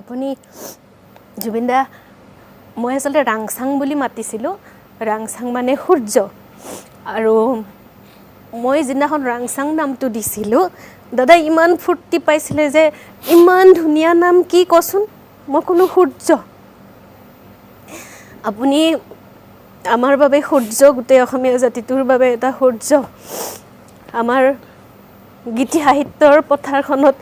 আপুনি জুবিন দা মই আসলে ৰাংচাং বুলি মাতিছিলো ৰাংচাং মানে সূৰ্য আৰু মই যিদিনাখন ৰাংচাং নামটো দিছিলো দাদা ইমান ফুৰ্তি পাইছিলে যে ইমান ধুনীয়া নাম কি কচোন মই কোনো সূৰ্য আপুনি আমাৰ বাবে সূৰ্য গোটেই অসমীয়া জাতিটোৰ বাবে এটা সূৰ্য আমাৰ গীতি সাহিত্যৰ পথাৰখনত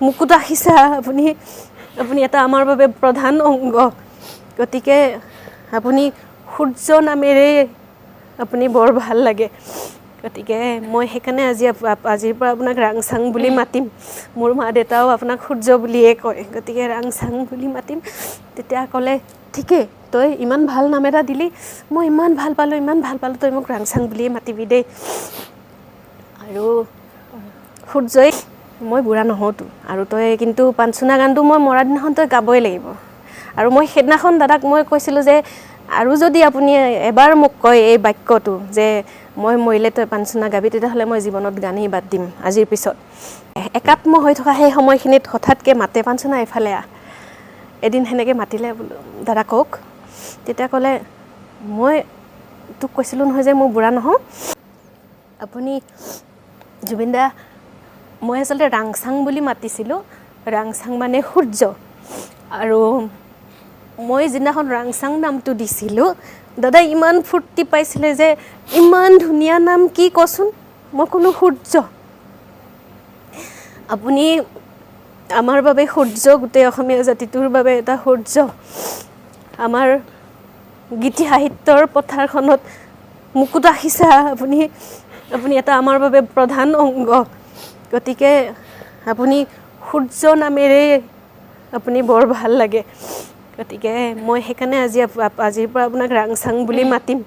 মুকুট আহিছা আপুনি এটা আমাৰ বাবে প্ৰধান অংগ গতিকে আপুনি সূৰ্য নামেৰে আপুনি বৰ ভাল লাগে গতিকে মই সেইকাৰণে আজিৰ পৰা আপোনাক ৰাংচাং বুলি মাতিম মোৰ মা দেউতাও আপোনাক সূৰ্য বুলিয়ে কয় গতিকে ৰাংচাং বুলি মাতিম তেতিয়া ক'লে ঠিকেই তই ইমান ভাল নাম এটা দিলি মই ইমান ভাল পালোঁ তই মোক ৰাংচাং বুলিয়ে মাতিবি দেই আৰু সূৰ্যই মই বুঢ়া নহওঁতো আৰু তই কিন্তু panchuna গানটো মই মৰা দিনাখন তই গাবই লাগিব আৰু মই সেইদিনাখন দাদাক মই কৈছিলোঁ যে আৰু যদি আপুনি এবাৰ মোক কয় এই বাক্যটো যে মই মৰিলে তই panchuna গাবি তেতিয়াহ'লে মই জীৱনত গানেই বাদ দিম আজিৰ পিছত একাত্ম হৈ থকা সেই সময়খিনিত হঠাৎকে মাতে panchuna এফালে এদিন সেনেকৈ মাতিলে বোলো দাদা কওক তেতিয়া ক'লে মই তোক কৈছিলোঁ নহয় যে মই বুঢ়া নহওঁ আপুনি জুবিন দা মই আসলে ৰাংচাং বুলি মাতিছিলোঁ ৰাংচাং মানে সূৰ্য আৰু মই যিদিনাখন ৰাংচাং নামটো দিছিলোঁ দাদা ইমান ফুৰ্তি পাইছিলে যে ইমান ধুনীয়া নাম কি কচোন মই কোনো সূৰ্য আপুনি আমাৰ বাবে সূৰ্য গোটেই অসমীয়া জাতিটোৰ বাবে এটা সূৰ্য আমাৰ গীতি সাহিত্যৰ পথাৰখনত মুকুট আহিছা আপুনি এটা আমাৰ বাবে প্ৰধান অংগ গতিকে আপুনি সূৰ্য নামেৰে আপুনি বৰ ভাল লাগে গতিকে মই সেইকাৰণে আজিৰ পৰা আপোনাক ৰাংচাং বুলি মাতিম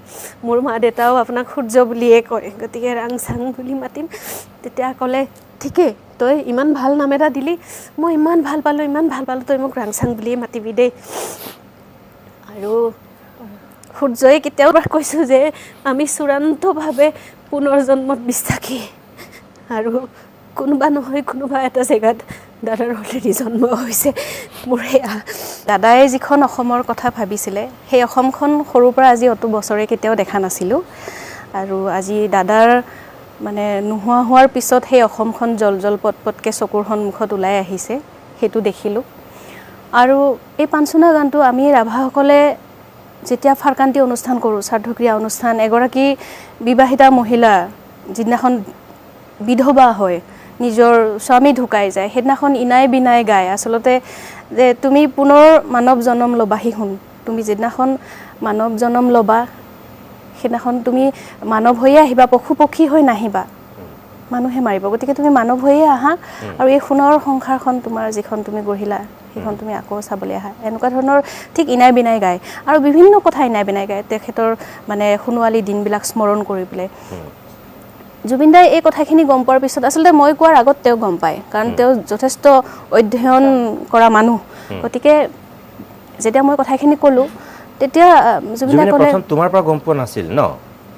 মোৰ মা দেউতাও আপোনাক সূৰ্য বুলিয়ে কয় গতিকে ৰাংচাং বুলি মাতিম তেতিয়া ক'লে ঠিকেই তই ইমান ভাল নাম এটা দিলি মই ইমান ভাল পালোঁ তই মোক ৰাংচাং বুলিয়ে মাতিবি দেই আৰু সূৰ্যই কেতিয়াও কৈছোঁ যে আমি চূড়ান্তভাৱে পুনৰ জন্মত বিশ্বাসী আৰু কোনোবা নহয় কোনোবা এটা জেগাত দাদাৰ অলৰেডি জন্ম হৈছে মোৰ সেয়া দাদাই যিখন অসমৰ কথা ভাবিছিলে সেই অসমখন সৰুৰ পৰা আজি অত বছৰে কেতিয়াও দেখা নাছিলোঁ আৰু আজি দাদাৰ মানে নোহোৱা হোৱাৰ পিছত সেই অসমখন জল পটপটকৈ চকুৰ সন্মুখত ওলাই আহিছে সেইটো দেখিলোঁ আৰু এই panchuna গানটো আমি ৰাভাসকলে যেতিয়া ফাৰকান্তি অনুষ্ঠান কৰোঁ শ্ৰাদ্ধক্ৰিয়া অনুষ্ঠান এগৰাকী বিবাহিতা মহিলা যিদিনাখন বিধৱা হয় নিজৰ স্বামী ঢুকাই যায় সেইদিনাখন ইনাই বিনাই গায় আচলতে যে তুমি পুনৰ মানৱ জন্ম ল'বাহি শুন তুমি যিদিনাখন মানৱ জন্ম ল'বা সেইদিনাখন তুমি মানৱ হৈয়ে আহিবা পশু পক্ষী হৈ নাহিবা মানুহে মাৰিব গতিকে তুমি মানৱ হৈয়ে আহা আৰু এই সোণৰ সংসাৰখন তোমাৰ যিখন তুমি গঢ়িলা সেইখন তুমি আকৌ চাবলৈ আহা এনেকুৱা ধৰণৰ ঠিক ইনাই বিনাই গায় আৰু বিভিন্ন কথা ইনাই বিনাই গায় তেখেতৰ মানে সোণোৱালী দিনবিলাক স্মৰণ কৰি পেলাই জুবিন দাই এই কথাখিনি গম পোৱাৰ পিছত আচলতে মই কোৱাৰ আগত তেওঁ গম পায় কাৰণ তেওঁ যথেষ্ট অধ্যয়ন কৰা মানুহ গতিকে যেতিয়া মই কথাখিনি ক'লোঁ তেতিয়া জুবিন দাই ক'লে তোমাৰ পৰা গম পোৱা নাছিল ন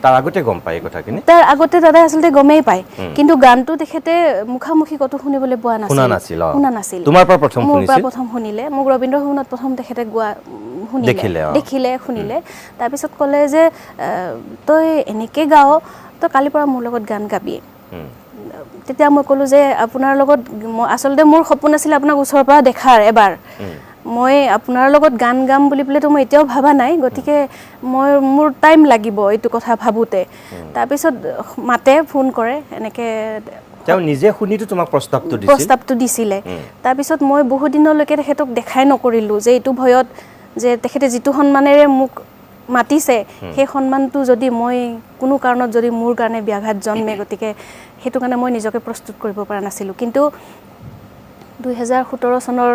তাৰ আগতে গম পায় কথাখিনি তাৰ আগতে দাদাই আচলতে গমেই পায় কিন্তু গানটো তেখেতে মুখামুখি কতো শুনিবলৈ পোৱা নাছিল শুনা নাছিল তোমাৰ পৰা প্ৰথম শুনিলে মোক ৰবীন্দ্ৰ ভৱনত প্ৰথম তেখেতে গোৱা দেখিলে শুনিলে তাৰপিছত ক'লে যে তই এনেকৈ গাৱ তই কালিৰ পৰা মোৰ লগত গান গাবি তেতিয়া মই ক'লোঁ যে আপোনাৰ লগত আচলতে মোৰ সপোন আছিল আপোনাক ওচৰৰ পৰা দেখাৰ এবাৰ মই আপোনাৰ লগত গান গাম বুলি পেলাইতো মই এতিয়াও ভাবা নাই গতিকে মোৰ টাইম লাগিব এইটো কথা ভাবোঁতে তাৰপিছত মাতে ফোন কৰে এনেকৈ তেওঁ নিজে শুনিতো তোমাক প্ৰস্তাৱটো দিছিলে তাৰপিছত মই বহুত দিনলৈকে তেখেতক দেখাই নকৰিলোঁ যে এইটো ভয়ত যে তেখেতে যিটো সন্মানেৰে মোক মাতিছে সেই সন্মানটো যদি মই কোনো কাৰণত যদি মোৰ কাৰণে ব্যাঘাত জন্মে গতিকে সেইটো কাৰণে মই নিজকে প্ৰস্তুত কৰিব পৰা নাছিলোঁ কিন্তু 2017 চনৰ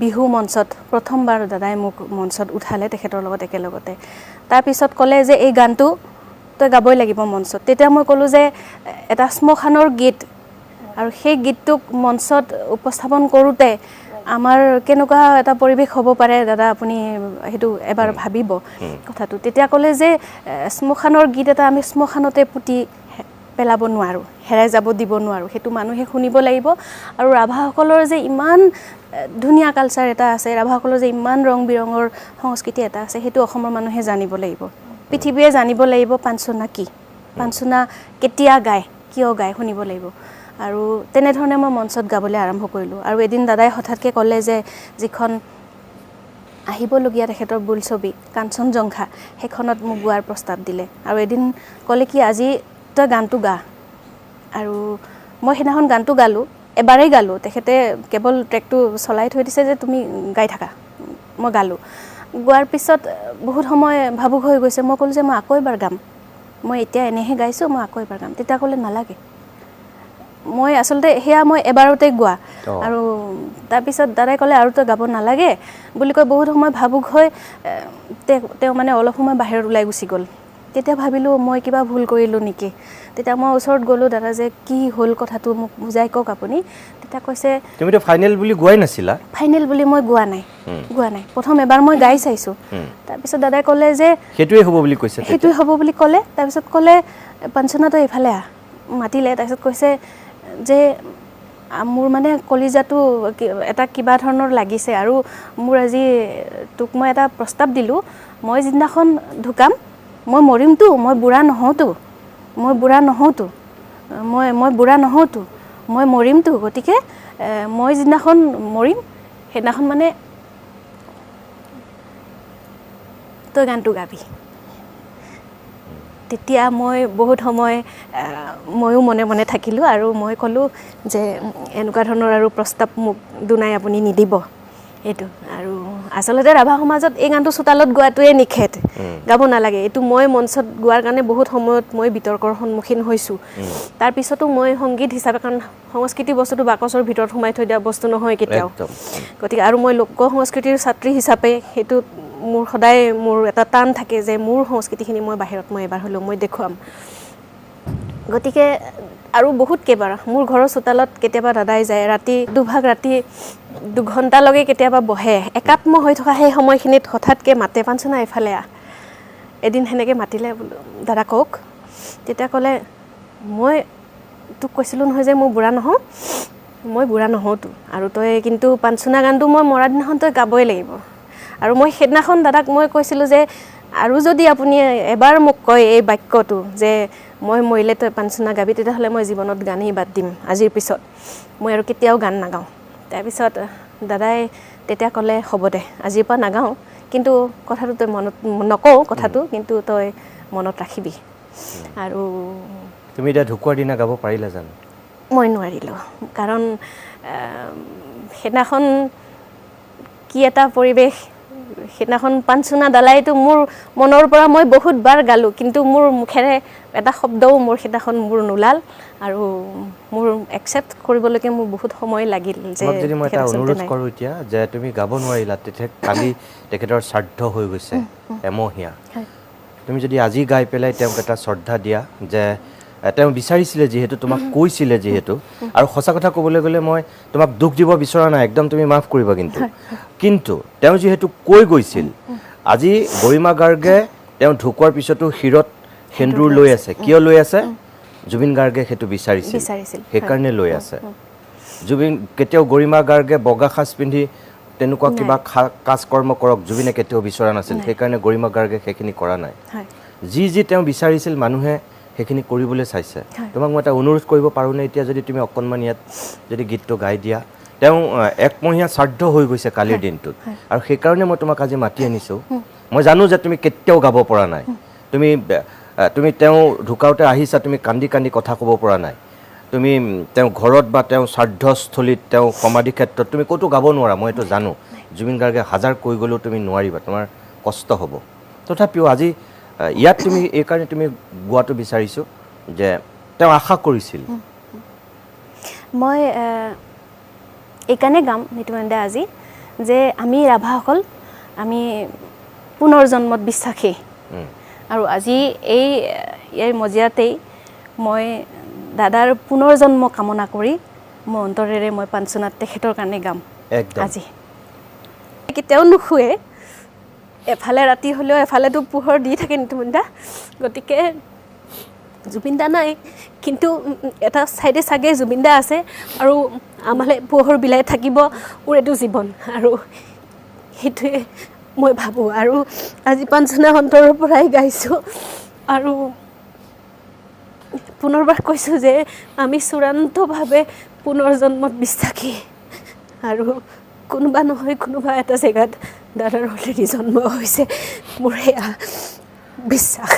বিহু মঞ্চত প্ৰথমবাৰ দাদাই মোক মঞ্চত উঠালে তেখেতৰ লগত একেলগতে তাৰপিছত ক'লে যে এই গানটো তই গাবই লাগিব মঞ্চত তেতিয়া মই ক'লোঁ যে এটা শ্মশানৰ গীত আৰু সেই গীতটোক মঞ্চত উপস্থাপন কৰোঁতে আমাৰ কেনেকুৱা এটা পৰিৱেশ হ'ব পাৰে দাদা আপুনি সেইটো এবাৰ ভাবিব কথাটো তেতিয়া ক'লে যে শ্মশানৰ গীত এটা আমি শ্মশানতে পুতি পেলাব নোৱাৰোঁ, হেৰাই যাব দিব নোৱাৰোঁ, সেইটো মানুহে শুনিব লাগিব। আৰু ৰাভাসকলৰ যে ইমান ধুনীয়া কালচাৰ এটা আছে, ৰাভাসকলৰ যে ইমান ৰং বিৰঙৰ সংস্কৃতি এটা আছে, সেইটো অসমৰ মানুহে জানিব লাগিব, পৃথিৱীয়ে জানিব লাগিব পাঞ্চনা কি, পাঞ্চনা কেতিয়া গায়, কিয় গায়, শুনিব লাগিব। আৰু তেনেধৰণে মই মঞ্চত গাবলৈ আৰম্ভ কৰিলোঁ। আৰু এদিন দাদাই হঠাৎকৈ ক'লে যে যিখন আহিবলগীয়া তেখেতৰ বোলছবি কাঞ্চনজংঘা, সেইখনত মোক গোৱাৰ প্ৰস্তাৱ দিলে। আৰু এদিন ক'লে কি আজি তই গানটো গা। আৰু মই সেইদিনাখন গানটো গালোঁ, এবাৰেই গালোঁ, তেখেতে কেৱল ট্ৰেকটো চলাই থৈ দিছে যে তুমি গাই থাকা। মই গালোঁ, গোৱাৰ পিছত বহুত সময় ভাবুক হৈ গৈছে। মই ক'লোঁ যে মই আকৌ এবাৰ গাম, মই এতিয়া এনেহে গাইছোঁ, মই আকৌ এবাৰ গাম। তেতিয়া ক'লে নালাগে, মই আচলতে সেয়া মই এবাৰতে গোৱা। আৰু তাৰপিছত দাদাই ক'লে আৰু তই গাব নালাগে বুলি কৈ বহুত সময় ভাবুক হৈ তেওঁ মানে অলপ সময় বাহিৰত ওলাই গুচি গ'ল। তেতিয়া ভাবিলোঁ মই কিবা ভুল কৰিলোঁ নেকি। তেতিয়া মই ওচৰত গ'লোঁ, দাদা যে কি হ'ল কথাটো মোক বুজাই কওক আপুনি। তেতিয়া কৈছে তুমিতো ফাইনেল বুলি গোৱাই নাছিলা। ফাইনেল বুলি মই গোৱা নাই, প্ৰথম এবাৰ মই গাই চাইছোঁ। তাৰপিছত দাদাই ক'লে যে সেইটোৱে হ'ব বুলি কৈছে, সেইটোৱে হ'ব বুলি ক'লে। তাৰপিছত ক'লে পাঞ্চনা তই এইফালে আহ, মাতিলে। তাৰপিছত কৈছে যে মোৰ মানে কলিজাটো এটা কিবা ধৰণৰ লাগিছে, আৰু মোৰ আজি তোক মই এটা প্ৰস্তাৱ দিলোঁ, মই যিদিনাখন ঢুকাম মই মৰিমতো, মই বুঢ়া নহওঁতো, মই বুঢ়া নহওঁতো, মই বুঢ়া নহওঁতো, মই মৰিমতো। গতিকে মই যিদিনাখন মৰিম সেইদিনাখন মানে তই গানটো গাবি। তেতিয়া মই বহুত সময় ময়ো মনে মনে থাকিলোঁ। আৰু মই ক'লোঁ যে এনেকুৱা ধৰণৰ আৰু প্ৰস্তাৱ মোক দুনাই আপুনি নিদিব এইটো। আৰু আচলতে ৰাভা সমাজত এই গানটো চোতালত গোৱাটোৱে নিষেধ, গাব নালাগে। এইটো মই মঞ্চত গোৱাৰ কাৰণে বহুত সময়ত মই বিতৰ্কৰ সন্মুখীন হৈছোঁ। তাৰপিছতো মই সংগীত হিচাপে, কাৰণ সংস্কৃতি বস্তুটো বাকচৰ ভিতৰত সোমাই থৈ দিয়া বস্তু নহয় কেতিয়াও। গতিকে আৰু মই লোক সংস্কৃতিৰ ছাত্ৰী হিচাপে সেইটো মোৰ সদায় মোৰ এটা টান থাকে যে মোৰ সংস্কৃতিখিনি মই বাহিৰত মই এবাৰ হ'লেও মই দেখুৱাম। গতিকে আৰু বহুত কেইবাৰ মোৰ ঘৰৰ চোতালত কেতিয়াবা দাদাই যায়, ৰাতি দুভাগ, ৰাতি 2 ঘণ্টালৈকে কেতিয়াবা বহে, একাত্ম হৈ থকা সেই সময়খিনিত হঠাৎকৈ মাতে পাঞ্চনা এইফালে আহ। এদিন সেনেকৈ মাতিলে, বোলো দাদা কওক। তেতিয়া ক'লে মই তোক কৈছিলোঁ নহয় যে মই বুঢ়া নহওঁ, মই বুঢ়া নহওঁতো, আৰু তই কিন্তু পাঞ্চনা গানটো মই মৰা দিনাখন তই গাবই লাগিব। আৰু মই সেইদিনাখন দাদাক মই কৈছিলোঁ যে আৰু যদি আপুনি এবাৰ মোক কয় এই বাক্যটো যে মই মৰিলে তই পাঞ্চনা গাবি, তেতিয়াহ'লে মই জীৱনত গানেই বাদ দিম, আজিৰ পিছত মই আৰু কেতিয়াও গান নাগাওঁ। তাৰপিছত দাদাই তেতিয়া ক'লে হ'ব দে, আজিৰ পৰা নাগাওঁ, কিন্তু কথাটো তই মনত নকওঁ কথাটো, কিন্তু তই মনত ৰাখিবি। আৰু তুমি এতিয়া ঢুকুৱাৰ দিনা গাব পাৰিলা জানো? মই নোৱাৰিলোঁ, কাৰণ সেইদিনাখন কি এটা পৰিৱেশ। সেইদিনাখন পাঞ্চনা দালাইটো মোৰ মনৰ পৰা মই বহুতবাৰ গালোঁ, কিন্তু মোৰ মুখেৰে এটা শব্দও মোৰ সেইদিনাখন মোৰ নোলাল। আৰু মোৰ একচেপ্ট কৰিবলৈকে মোৰ বহুত সময় লাগিল। যে যদি মই এটা অনুৰোধ কৰোঁ এতিয়া যে তুমি গাব নোৱাৰিলা, তেতিয়া কালি তেখেতৰ শ্ৰাদ্ধ হৈ গৈছে এমহীয়া, তুমি যদি আজি গাই পেলাই তেওঁক এটা শ্ৰদ্ধা দিয়া যে তেওঁ বিচাৰিছিলে যিহেতু, তোমাক কৈছিলে যিহেতু, আৰু সঁচা কথা ক'বলৈ গ'লে মই তোমাক দুখ দিব বিচৰা নাই, একদম তুমি মাফ কৰিবা। কিন্তু তেওঁ যিহেতু কৈ গৈছিল, আজি গৰিমা গাৰ্গে তেওঁ ঢুকোৱাৰ পিছতো শিৰত সেন্দুৰ লৈ আছে। কিয় লৈ আছে? জুবিন গাৰ্গে সেইটো বিচাৰিছিল, সেইকাৰণে লৈ আছে। জুবিন কেতিয়াও গৰিমা গাৰ্গে বগা সাজ পিন্ধি তেনেকুৱা কিবা কাজ কৰ্ম কৰক জুবিনে কেতিয়াও বিচৰা নাছিল, সেইকাৰণে গৰিমা গাৰ্গে সেইখিনি কৰা নাই। যি তেওঁ বিচাৰিছিল মানুহে সেইখিনি কৰিবলৈ চাইছে। তোমাক মই এটা অনুৰোধ কৰিব পাৰোঁনে এতিয়া, যদি তুমি অকণমান ইয়াত যদি গীতটো গাই দিয়া। তেওঁ একমহীয়া শ্ৰাদ্ধ হৈ গৈছে কালিৰ দিনটোত, আৰু সেইকাৰণে মই তোমাক আজি মাতি আনিছোঁ। মই জানো যে তুমি কেতিয়াও গাব পৰা নাই, তুমি তেওঁ ঢুকাওঁতে আহিছা, তুমি কান্দি কান্দি কথা ক'ব পৰা নাই, তুমি তেওঁ ঘৰত বা তেওঁ শ্ৰাদ্ধস্থলীত, তেওঁ সমাধি ক্ষেত্ৰত তুমি ক'তো গাব নোৱাৰা, মই এইটো জানো। জুবিন গাৰ্গে হাজাৰ কৈ গ'লেও তুমি নোৱাৰিবা, তোমাৰ কষ্ট হ'ব। তথাপিও আজি ইয়াত তুমি এইকাৰণে তুমি গোৱাটো বিচাৰিছোঁ যে তেওঁ আশা কৰিছিল। মই এইকাৰণে গাম নিতুমনিদা আজি, যে আমি ৰাভাসকল আমি পুনৰ জন্মত বিশ্বাসী। আৰু আজি এই মজিয়াতেই মই দাদাৰ পুনৰ জন্ম কামনা কৰি মই অন্তৰেৰে মই পাঞ্চনাত তেখেতৰ কাৰণে গাম আজি। কেতিয়াও নুশুৱে, এফালে ৰাতি হ'লেও এফালেতো পোহৰ দি থাকে নিতুমনিদা। গতিকে জুবিন দা নাই, কিন্তু এটা চাইডে চাগে জুবিন দা আছে আৰু আমালে পোহৰ বিলাই থাকিব মোৰ এইটো জীৱন আৰু সেইটোৱে মই ভাবোঁ আৰু আজি পাঞ্চনা অন্তৰৰ পৰাই গাইছোঁ আৰু পুনৰবাৰ কৈছোঁ যে আমি চূড়ান্তভাৱে পুনৰ্জন্মত বিশ্বাসী আৰু কোনোবা নহয় কোনোবা এটা জেগাত দাদাৰ অলৰেডি জন্ম হৈছে মোৰ সেয়া বিশ্বাস